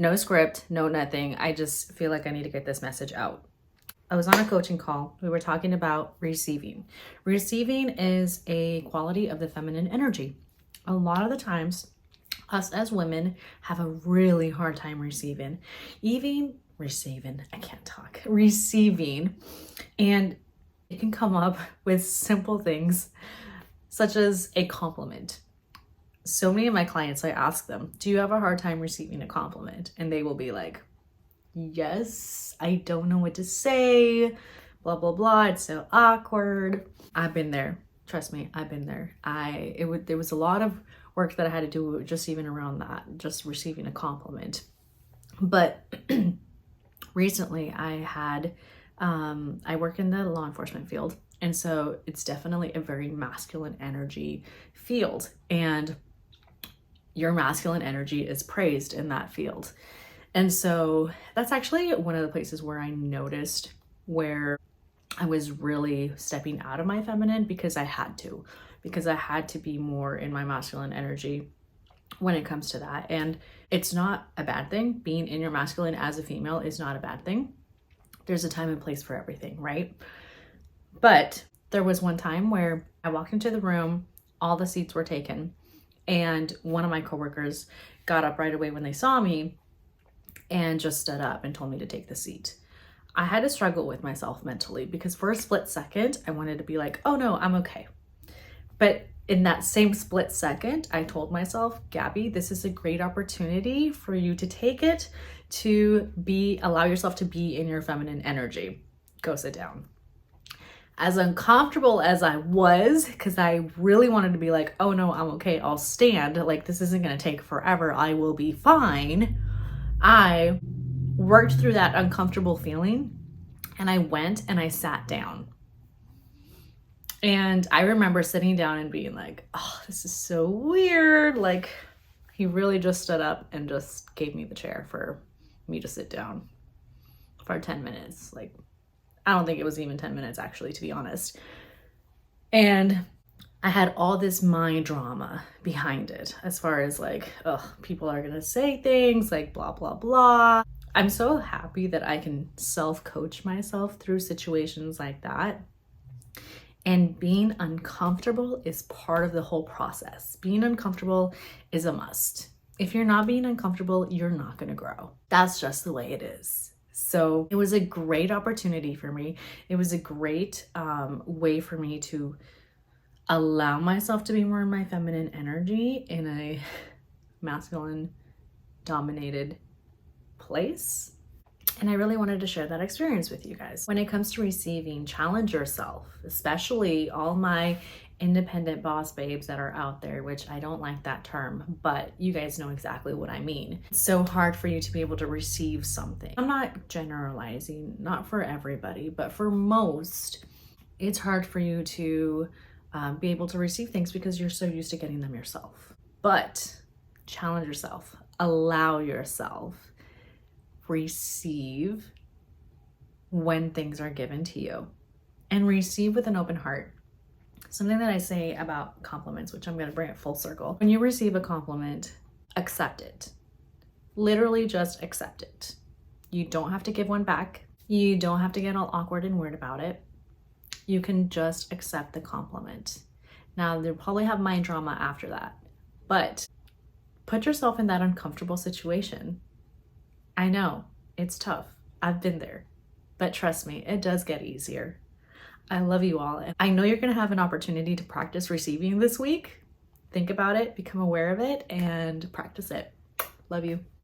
No script, no nothing. I just feel like I need to get this message out. I was on a coaching call. We were talking about receiving. Receiving is a quality of the feminine energy. A lot of the times, us as women have a really hard time receiving. Even receiving, I can't talk, receiving. And it can come up with simple things such as a compliment. So many of my clients, I ask them, do you have a hard time receiving a compliment? And they will be like, yes, I don't know what to say, blah, blah, blah. It's so awkward. I've been there. Trust me, I've been there. There was a lot of work that I had to do just even around that, just receiving a compliment. But recently I work in the law enforcement field. And so it's definitely a very masculine energy field. And your masculine energy is praised in that field. And so that's actually one of the places where I noticed where I was really stepping out of my feminine because I had to be more in my masculine energy when it comes to that. And it's not a bad thing. Being in your masculine as a female is not a bad thing. There's a time and place for everything, right? But there was one time where I walked into the room, all the seats were taken, and one of my coworkers got up right away when they saw me and just stood up and told me to take the seat. I had to struggle with myself mentally because for a split second, I wanted to be like, oh no, I'm okay. But in that same split second, I told myself, Gabby, this is a great opportunity for you to take it, to allow yourself to be in your feminine energy. Go sit down. As uncomfortable as I was, because I really wanted to be like, oh no, I'm okay, I'll stand. Like, this isn't gonna take forever, I will be fine. I worked through that uncomfortable feeling and I went and I sat down. And I remember sitting down and being like, oh, this is so weird. Like, he really just stood up and just gave me the chair for me to sit down for 10 minutes. Like, I don't think it was even 10 minutes actually, to be honest. And I had all this mind drama behind it as far as like, people are gonna say things like blah, blah, blah. I'm so happy that I can self-coach myself through situations like that. And being uncomfortable is part of the whole process. Being uncomfortable is a must. If you're not being uncomfortable, you're not gonna grow. That's just the way it is. So it was a great opportunity for me. It was a great way for me to allow myself to be more in my feminine energy in a masculine dominated place. And I really wanted to share that experience with you guys. When it comes to receiving, challenge yourself, especially all my independent boss babes that are out there, which I don't like that term, but you guys know exactly what I mean. It's so hard for you to be able to receive something. I'm not generalizing, not for everybody, but for most, it's hard for you to be able to receive things because you're so used to getting them yourself. But challenge yourself, allow yourself, receive when things are given to you, and receive with an open heart. Something that I say about compliments, which I'm going to bring it full circle. When you receive a compliment, accept it. Literally just accept it. You don't have to give one back. You don't have to get all awkward and weird about it. You can just accept the compliment. Now, they'll probably have mind drama after that, but put yourself in that uncomfortable situation. I know, it's tough. I've been there, but trust me, it does get easier. I love you all. And I know you're going to have an opportunity to practice receiving this week. Think about it, become aware of it, and practice it. Love you.